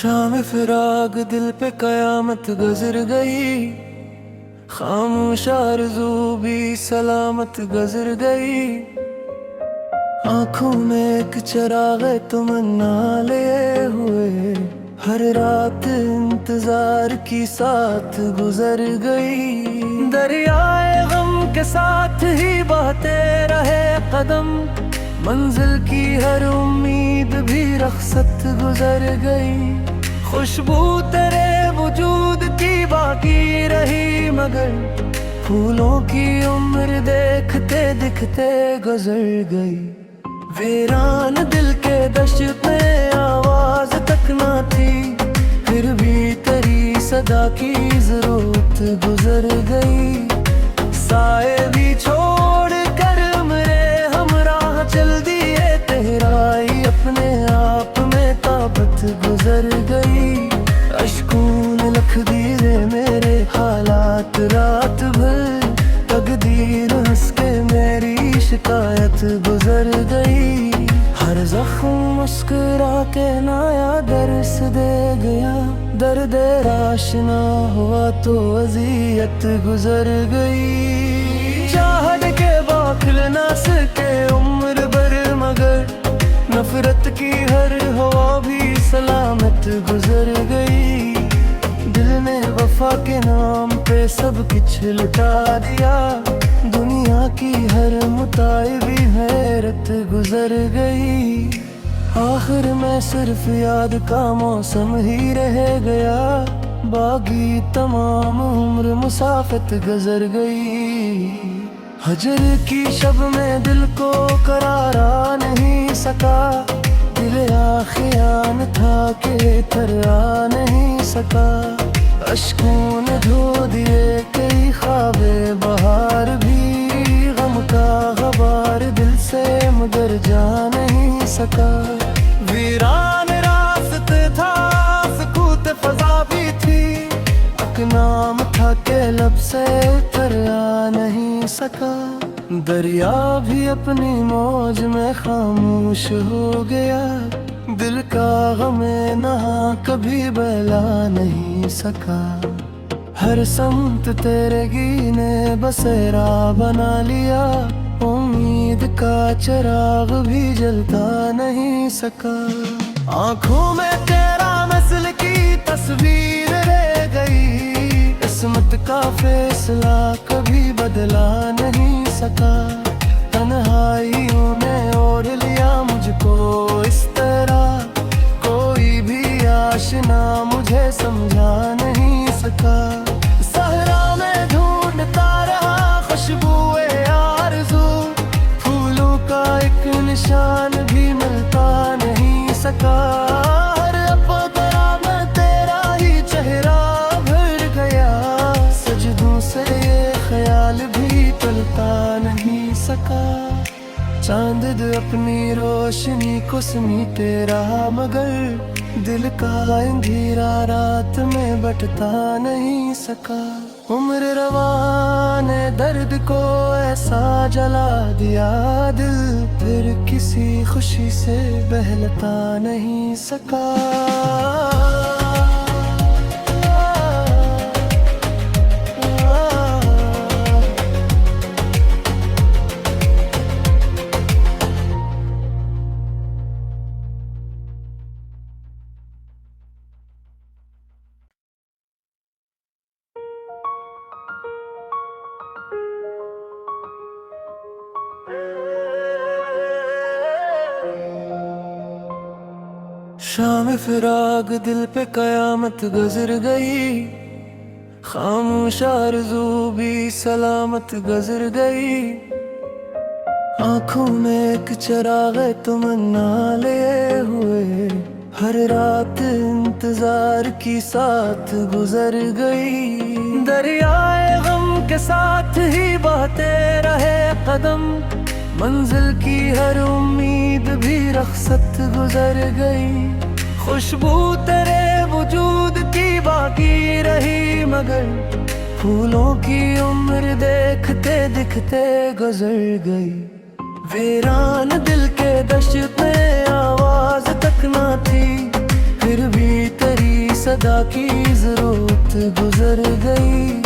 शाम फिराग दिल पे कयामत गुजर गई, खामोश आरज़ू भी सलामत गुजर गई। आँखों में एक चिराग तमन्ना लिए हुए, हर रात इंतजार की साथ गुजर गई। दरियाए गम के साथ ही बहते रहे कदम, मंजिल की हर उम्मीद भी रख्सत गुजर गई। खुशबू तेरे वजूद की बाकी रही, मगर फूलों की उम्र देखते दिखते गुजर गई। वीरान दिल के दश्त में आवाज तक ना थी, फिर भी तेरी सदा की जरूरत गुजर गई। साए भी छोड़ कर मेरे हमराह चल दिए, तेरा ही अपने आप में ताबत गुजर गई। अश्कों ने लख दिए मेरे हालात रात भर, तकदीर हंस के मेरी शिकायत गुजर गई। हर जख्म मुस्कुरा के नया दर्स दे गया, दर्द आशना हुआ तो अज़ियत गुजर गई। चाहत के बाखल ना सके उम्र भर, मगर नफरत की हर हवा भी सलामत गुजर गई। दिल ने वफा के नाम पे सब कुछ लुटा दिया, दुनिया की हर मुताई भी हैरत गुजर गई। आखिर में सिर्फ याद का मौसम ही रह गया, बाकी तमाम उम्र मुसाफत गुजर गई। हजर की शब में दिल को करारा नहीं सका, दिल आखियान था के थरा नहीं सका। अश्कों ने धो दिए कई ख्वाबे बहार भी, गम का गबार दिल से मगर जा नहीं सका। वीरान रास्त था, सुकूत फजा भी थी, नाम था के लब से उतर आ नहीं सका। दरिया भी अपनी मौज में खामोश हो गया, दिल का गमे नहा कभी बहला नहीं सका। हर समत तेरे गीने बसेरा बना लिया, उम्मीद का चिराग भी जलता नहीं सका। आँखों में तेरा नस्ल की तस्वीर रह गई, किस्मत का फैसला कभी बदला नहीं सका। तन्हाइयों ने ओढ़ लिया मुझको इस तरह, कोई भी आशना मुझे समझा नहीं सका। सहरा में ढूंढता रहा खुशबुए आरज़ू, फूलों का एक निशान भी मिलता नहीं सका। हर अपना में तेरा ही चेहरा भर गया, सजदों से ये ख्याल भी टलता नहीं सका। चांद अपनी रोशनी को समीटे रहा, मगर दिल का अंधेरा रात में बटता नहीं सका। उम्र रवा ने दर्द को ऐसा जला दिया, दिल फिर किसी खुशी से बहलता नहीं सका। शाम फिराग दिल पे कयामत गुजर गई, खामोश आरज़ू भी सलामत गुजर गई। आँखों में एक चिराग तमन्ना लिए हुए, हर रात इंतजार की साथ गुजर गई। दरियाए गम के साथ ही बहते रहे कदम, मंजिल की हर उम्मीद भी रख्सत गुजर गई। खुशबू तेरे वजूद की बाकी रही, मगर फूलों की उम्र देखते दिखते गुजर गई। वीरान दिल के दश्त में आवाज तक ना थी, फिर फिर भी तेरी सदा की जरूरत गुजर गई।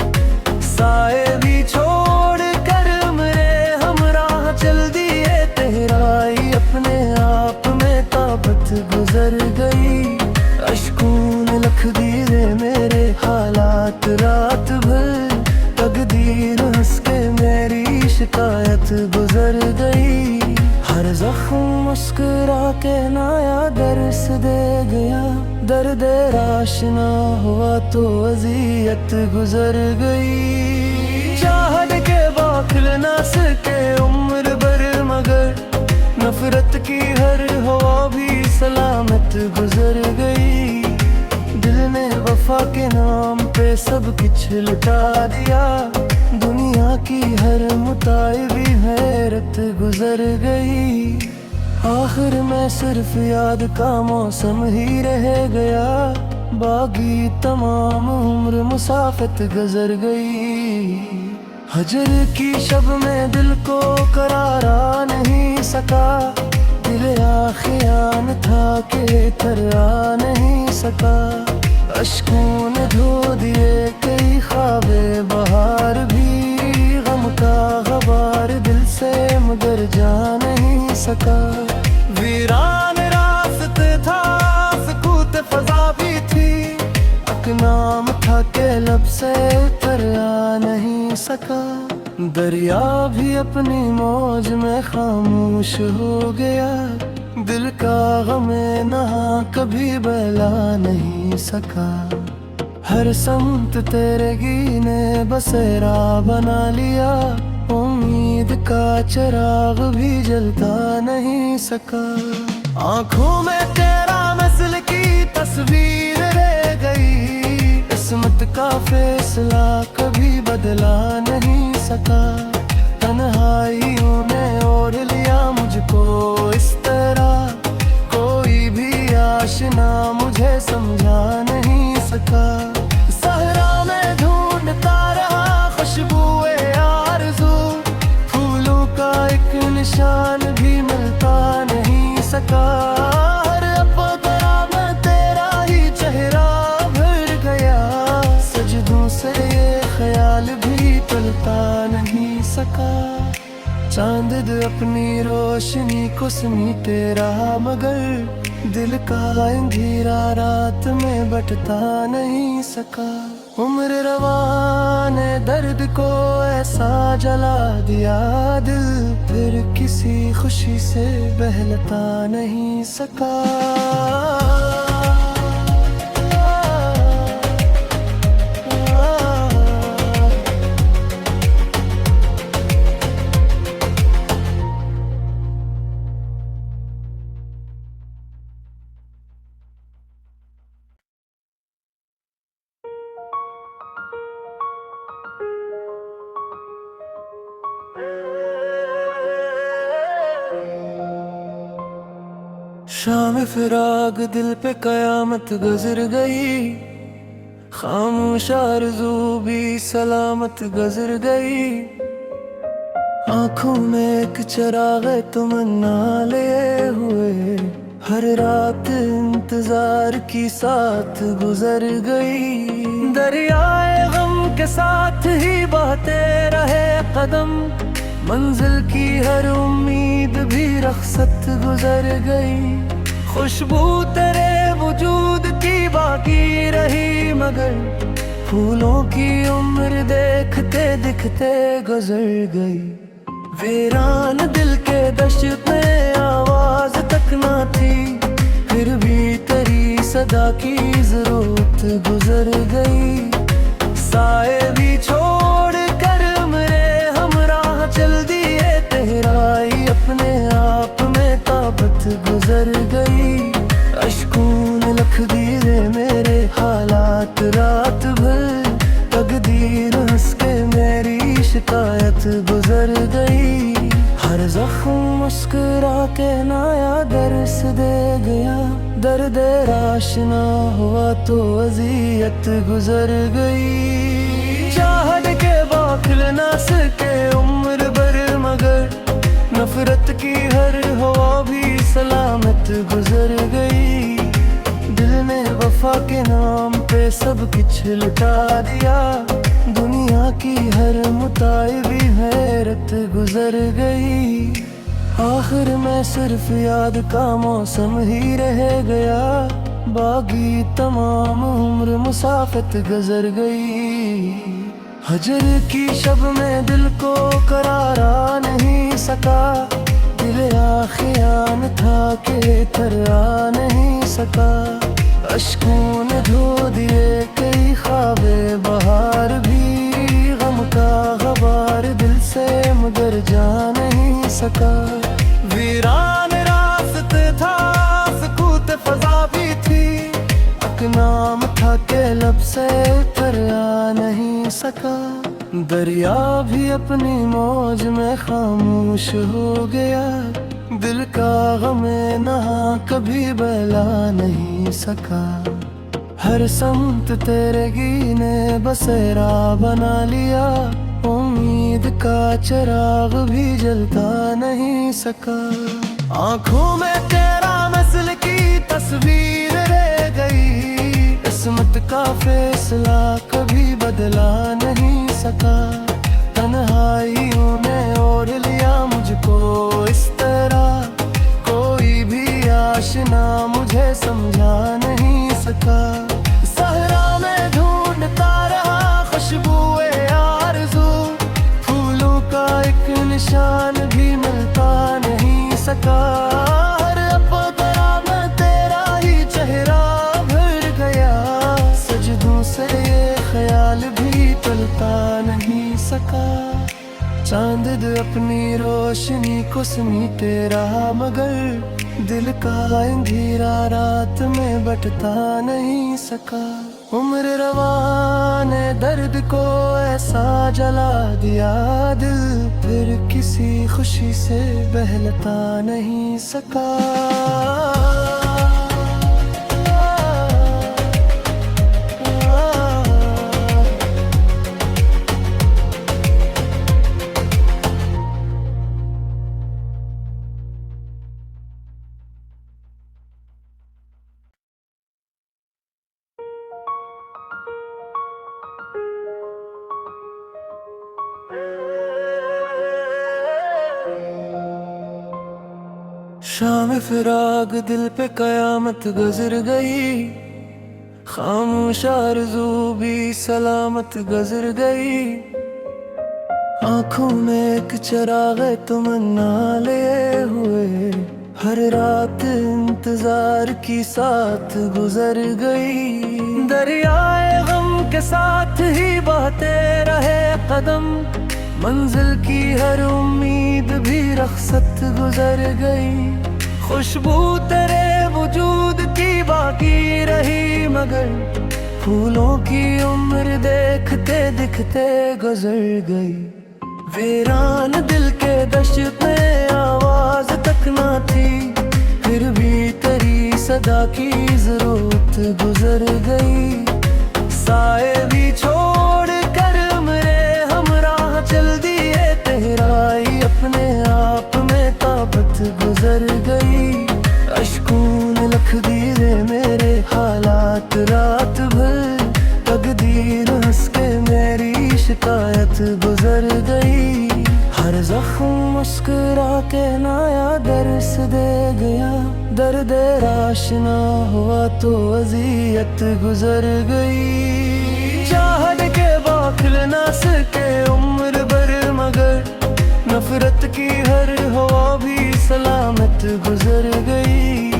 साए भी छोड़ कर मेरे हमराह चल दिए, तेरा ही अपने आप में ताकत गुजर गई। अश्कों ने लिख दिए मेरे हालात रात भर, तकदीर हंस के मेरी शिकायत गुजर गई। हर जख्म मुस्कुरा के नया दर्स दे गया, दर्द आशना हुआ तो अज़ियत गुजर गई। चाहत के बाखिल ना सके उम्र भर, मगर नफरत की हर हवा भी सलामत गुजर गई। दिल ने वफा के नाम पे सब कुछ लुटा दिया, दुनिया की हर मुताबिक हैरत गुजर गई। आखिर में सिर्फ याद का मौसम ही रह गया, बागी तमाम उम्र मुसाफत गुजर गई। हजर की शब में दिल को करारा नहीं सका, दिल आखियान था के थरा नहीं सका। अश्कों ने धो दिए कई ख्वाबे बहार भी, गम का गबार दिल से मगर जा नहीं सका। वीरान रास्ते था, सुकूत फजा भी थी, अकनाम था के लब से उतर आ नहीं सका। दरिया भी अपनी मौज में खामोश हो गया, दिल का गमे नहा कभी बहला नहीं सका। हर समत तेरे गीने बसेरा बना लिया, उम्मीद का चिराग भी जलता नहीं सका। आंखों में तेरा नस्ल की तस्वीर रह गई, किस्मत का फैसला कभी बदला नहीं सका। तन्हाइयों ने ओढ़ लिया मुझको इस तरह, कोई भी आशना मुझे समझा नहीं सका। सहरा में ढूंढता रहा खुशबुए आरज़ू, फूलों का एक निशान भी मिलता नहीं सका। हर अपना में तेरा ही चेहरा भर गया, सजदों से ये ख्याल भी टलता नहीं सका। चांद अपनी रोशनी को समीटे रहा, मगर दिल का अंधेरा रात में बटता नहीं सका। उम्र रवा ने दर्द को ऐसा जला दिया, दिल फिर किसी खुशी से बहलता नहीं सका। शाम फिराग दिल पे कयामत गुजर गई, खामोश आरज़ू भी सलामत गुजर गई। आँखों में एक चिराग तमन्ना लिए हुए, हर रात इंतजार की साथ गुजर गई। दरियाए गम के साथ ही बहते रहे कदम, मंजिल की हर उम्मीद भी रख्सत गुजर गई। खुशबू तेरे वजूद की बाकी रही, मगर फूलों की उम्र देखते दिखते गुजर गई। वीरान दिल के दश्त में आवाज तक ना थी, फिर भी तेरी सदा की जरूरत गुजर गई। साए भी छोड़ कर मेरे हमराह चल दिए, तेरा ही अपने आप में ताकत गुजर गई। अश्कों ने लिख दिए मेरे हालात रात भर, तकदीर हंस के मेरी शिकायत गुजर गई। हर जख्म मुस्कुरा के नया दर्स दे गया, दर्द आशना हुआ तो अज़ियत गुजर गई। चाहत के बाखिल ना सके उम्र भर, मगर नफरत की हर हवा भी सलामत गुजर गई। दिल ने वफा के नाम पे सब कुछ लुटा दिया। दुनिया की हर मुताइबी हैरत गुजर गई। आखिर में सिर्फ याद का मौसम ही रह गया। बाकी तमाम उम्र मुसाफत गुजर गई। हजर की शब में दिल को करारा नहीं सका। दिल आखियान था के थरा नहीं सका। अश्कों ने धो दिए कई ख्वाबे बहार भी। गम का गबार दिल से मगर जा नहीं सका। वीरान रास्त था, सुकूत फजा भी थी। नाम था के लब से उतर आ नहीं सका। दरिया भी अपनी मौज में खामोश हो गया। दिल का गमे नहा कभी बहला नहीं सका। हर समत तेरे गीने बसेरा बना लिया। उम्मीद का चिराग भी जलता नहीं सका। आंखों में तेरा नस्ल की तस्वीर रह गई। किस्मत का फैसला कभी बदला नहीं सका। तन्हाइयों ने ओढ़ लिया मुझको इस तरह। कोई भी आशना मुझे समझा नहीं सका। सहरा में ढूंढता रहा खुशबुए आरज़ू। फूलों का एक निशान भी मिलता नहीं सका। नहीं सका। चांद अपनी रोशनी को समीटे रहा मगर दिल का अंधेरा रात में बटता नहीं सका। उम्र रवाने दर्द को ऐसा जला दिया। दिल फिर किसी खुशी से बहलता नहीं सका। शाम फिराक दिल पे कयामत गुजर गई। खामोश आरज़ू भी सलामत गुजर गई। आँखों में एक चिराग तमन्ना लिए हुए। हर रात इंतजार की साथ गुजर गई। दरियाए गम के साथ ही बहते रहे कदम। मंजिल की हर उम्मीद भी रख्सत गुजर गई। खुशबू तेरे वजूद की बाकी रही मगर फूलों की उम्र देखते दिखते गुजर गई। वीरान दिल के दश्त में आवाज तक ना थी। फिर भी तेरी सदा की जरूरत गुजर गई। साए भी छोड़ कर मेरे हमराह चल दिए। तेरा ही अपने आप में ताबत गुजर गई। अश्कों ने लिख दिए मेरे हालात रात भर। तकदीर हंस के मेरी शिकायत गुजर गई। हर जख्म मुस्कुरा के नया दर्स दे गया। दर्द आशना हुआ तो अज़ियत गुजर गई। चाहत के बाखल ना सके उम्र भर मगर नफरत की हर हवा भी सलामत गुजर गई।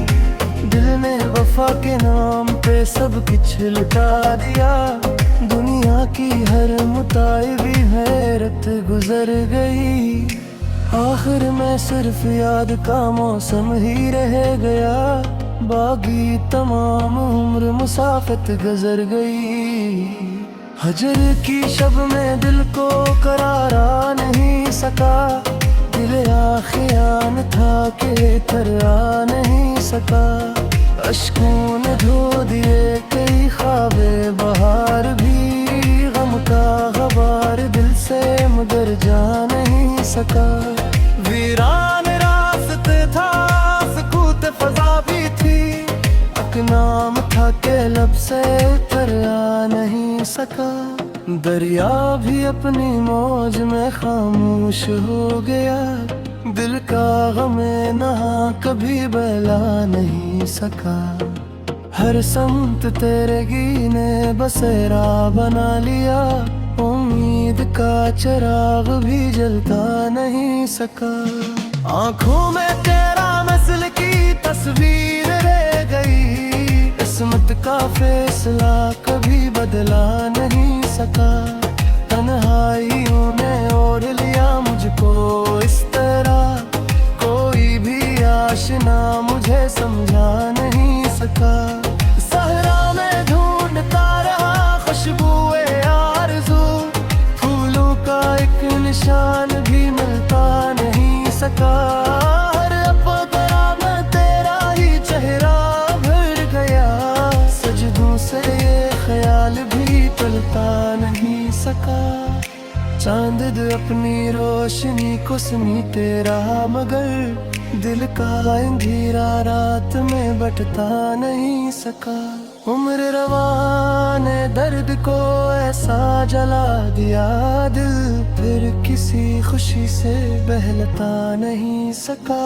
दिल ने वफा के नाम पे सब कुछ लुटा दिया। दुनिया की हर मुताइबी हैरत गुजर गई। आखिर में सिर्फ याद का मौसम ही रह गया। बाकी तमाम उम्र मुसाफत गुजर गई। हजर की शब में दिल को करारा नहीं सका। दिल आखियान था के थरा नहीं सका। अश्कों ने धो दिए कई ख्वाबे बहार भी। गम का गबार दिल से मगर जा नहीं सका। वीरान रास्त था, सुकूत फजा भी थी। नाम था के लब सका। दरिया भी अपनी मौज में खामोश हो गया, दिल का गमे नहा कभी बहला नहीं सका। हर संत तेरे गीने बसेरा बना लिया, उम्मीद का चिराग भी जलता नहीं सका। आंखों में तेरा नस्ल की तस्वीर रह गई, किस्मत का फैसला कभी बदला नहीं सका। तन्हाइयों ने ओढ़ लिया मुझको इस तरह, कोई भी आशना मुझे समझा नहीं सका। सहरा में ढूंढता रहा खुशबुए आरज़ू, फूलों का एक निशान भी मिलता नहीं सका। हर अपना में तेरा ही चेहरा भर गया, सजदों से ये ख्याल भी टलता नहीं सका। चांद अपनी रोशनी को समीटे रहा, मगर दिल का अंधेरा रात में बटता नहीं सका। उम्र रवाने दर्द को ऐसा जला दिया, दिल फिर किसी खुशी से बहलता नहीं सका।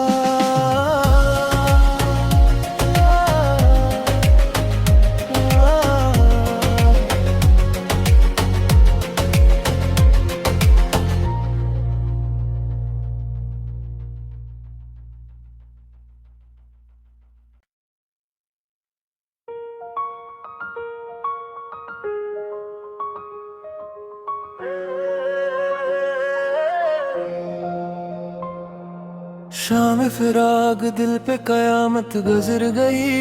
शाम फिराग दिल पे कयामत गुजर गई,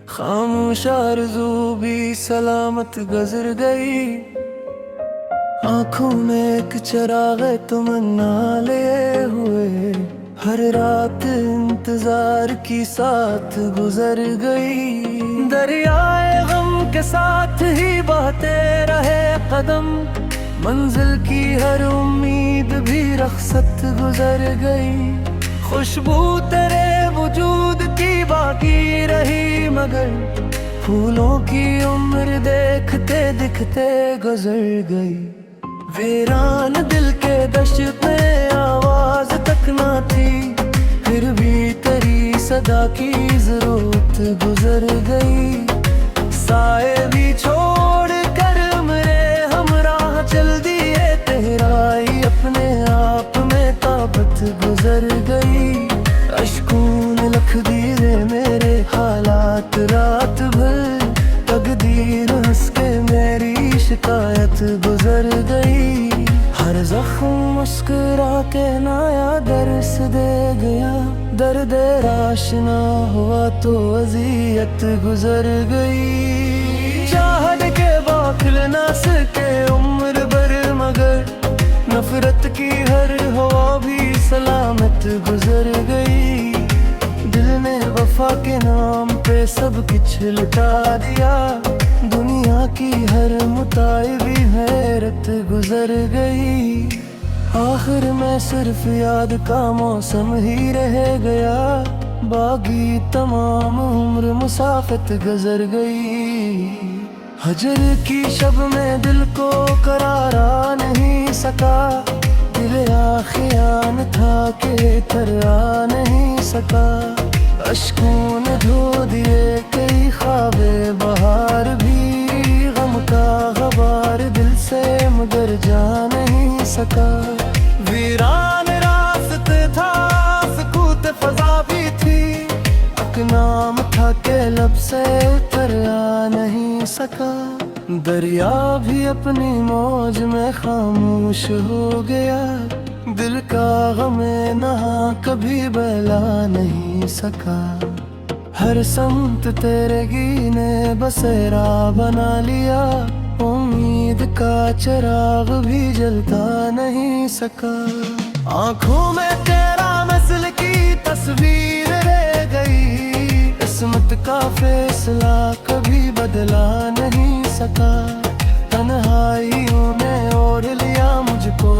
खामोश आरज़ू भी सलामत गुजर गई। आँखों में एक चिराग तमन्ना लिए हुए, हर रात इंतजार की साथ गुजर गई। दरियाए गम के साथ ही बहते रहे कदम, मंजिल की हर उम्मीद भी रख्सत गुजर गई। खुशबू तेरे वजूद की बाकी रही, मगर फूलों की उम्र देखते दिखते गुजर गई। वीरान दिल के दश्त में आवाज तक ना थी, फिर भी तेरी सदा की जरूरत गुजर गई। साए भी छोड़ कर मेरे हमराह चल दिए, तेरा ही अपने आप में ताकत गुजर गई। अश्कों ने लिख दिए मेरे हालात रात भर, तकदीर हंस के मेरी शिकायत गुजर गई। हर जख्म मुस्कुरा के नया दर्स दे गया, दर्द राशना हुआ तो अजियत गुजर गई। चाहत के बाखल ना सके उम्र भर, मगर नफरत की हर हवा भी सलामत गुजर गई। दिल ने वफा के नाम पे सब कुछ लुटा दिया, दुनिया की हर मुताई भी हैरत गुजर गई। आखिर में सिर्फ याद का मौसम ही रह गया, बाकी तमाम उम्र मुसाफत गुजर गई। हजर की शब में दिल को करारा नहीं सका, दिल आखियान था के तरा नहीं सका। अश्कों ने धो दिए कई ख्वाबे बहार भी, गम का गबार दिल से मगर जा नहीं सका। वीरान रास्त था सुकूत फजा भी थी, नाम था के लब से उतर आ नहीं सका। दरिया भी अपनी मौज में खामोश हो गया, दिल का गमे नहा कभी बहला नहीं सका। हर संत तेरे गीने बसेरा बना लिया, उम्मीद का चिराग भी जलता नहीं सका। आँखों में तेरा नस्ल की तस्वीर रह गई, किस्मत का फैसला कभी बदला नहीं सका। तन्हाइयों ने ओढ़ लिया मुझको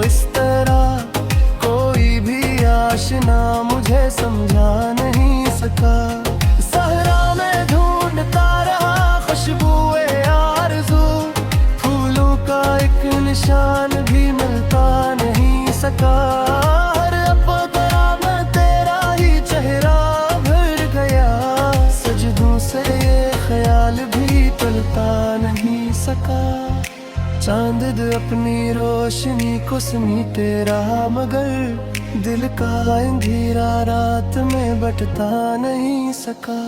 इस तरह, कोई भी आशना मुझे समझा नहीं सका। सहरा में ढूंढता रहा खुशबुए आरज़ू, निशान भी मिलता नहीं सका। हर अपना में तेरा ही चेहरा भर गया, सजदों से ये ख्याल भी टलता नहीं सका। चांद अपनी रोशनी को समीटे रहा, मगर दिल का अंधेरा रात में बटता नहीं सका।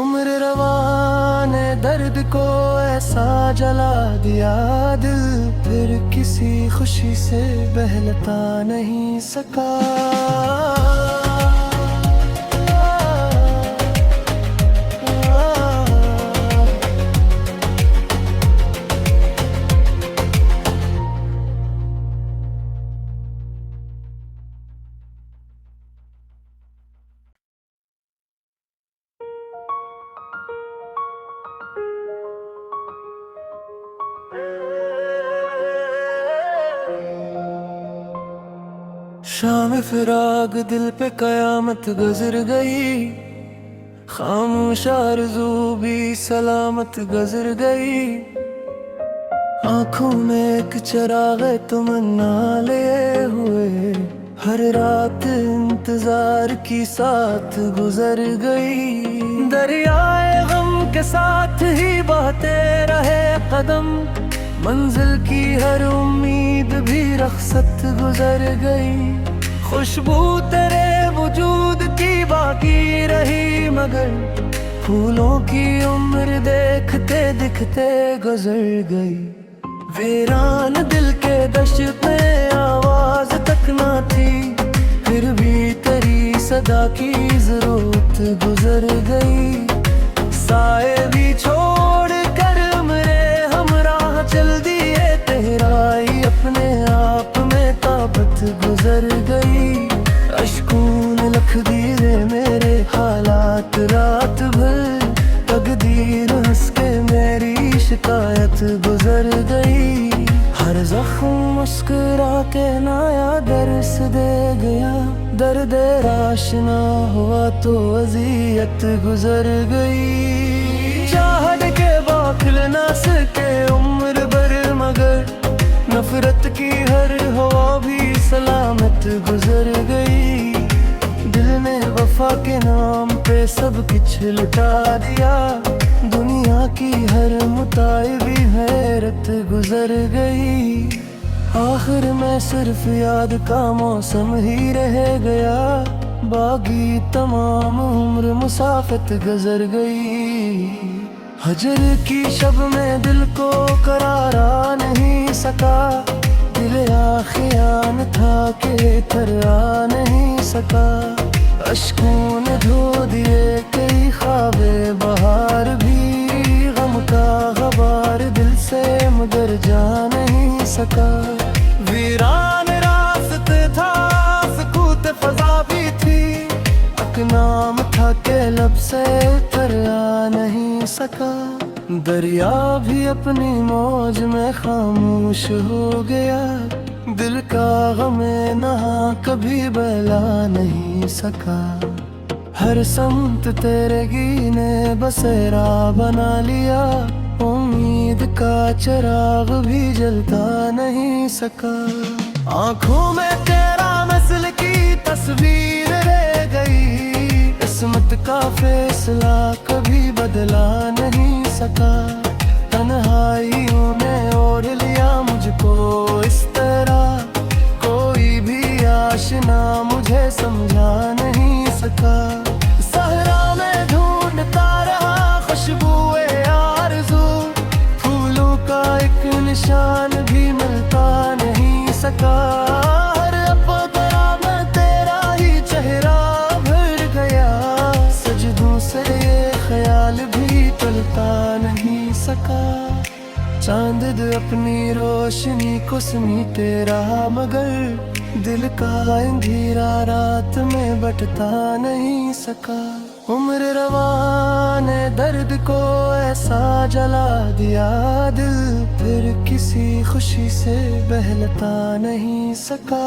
उम्र रवाने दर्द को ऐसा जला दिया, दिल फिर किसी खुशी से बहलता नहीं सका। शाम फिराग दिल पे कयामत गुजर गई, खामोश आरज़ू भी सलामत गुजर गई। आंखों में एक चिराग तमन्ना लिए हुए, हर रात इंतजार की साथ गुजर गई। दरियाए गम के साथ ही बहते रहे कदम, मंजिल की हर उम्मीद भी रख्सत गुजर गई। खुशबू तेरे वजूद की बाकी रही, मगर फूलों की उम्र देखते दिखते गुजर गई। वीरान दिल के दश्त में आवाज तक ना थी, फिर भी तेरी सदा की जरूरत गुजर गई। साए भी छोड़ कर मेरे हमराह चल दिए, तेरा ही अपने आप में ताबत गुजर गई। अश्कों ने लख दिए मेरे हालात रात भर, तकदीर हंस के मेरी शिकायत गुजर गई। हर जख्म मुस्कुरा के नया दर्स दे गया, दर्द आशना हुआ तो अज़ियत गुजर गई। चाहत के बाखिल ना सके उम्र भर, मगर नफरत की हर हवा भी सलामत गुजर गई। दिल ने वफा के नाम पे सब कुछ लुटा दिया, दुनिया की हर मुताई भी हैरत गुजर गई। आखिर में सिर्फ याद का मौसम ही रह गया, बाकी तमाम उम्र मुसाफत गुजर गई। हजर की शब में दिल को करारा नहीं सका, दिल आखियान था के थरा नहीं सका। अश्कों ने धो दिए कई ख्वाबे बहार भी, गम का गबार दिल से मगर जा नहीं सका। वीरान रास्ते था, सुकूत फजा भी थी, नाम था के लब से उतर आ नहीं सका। दरिया भी अपनी मौज में खामोश हो गया, दिल का गमे नहा कभी बहला नहीं सका। हर समत तेरे गीने बसेरा बना लिया, उम्मीद का चिराग भी जलता नहीं सका। आंखों में तेरा नस्ल की तस्वीर रह गई, किस्मत का फैसला कभी बदला नहीं सका। तन्हाइयों ने ओढ़ लिया मुझको इस तरह, कोई भी आशना मुझे समझा नहीं सका। सहरा में ढूंढता रहा खुशबुए आरज़ू, फूलों का एक निशान भी मिलता नहीं सका। हर अपना में तेरा ही चेहरा भर गया, सजदों से ये ख्याल भी टलता नहीं सका। चांद अपनी रोशनी को समीटे रहा, मगर दिल का अंधेरा रात में बटता नहीं सका। उम्र रवाने दर्द को ऐसा जला दिया, दिल फिर किसी खुशी से बहलता नहीं सका।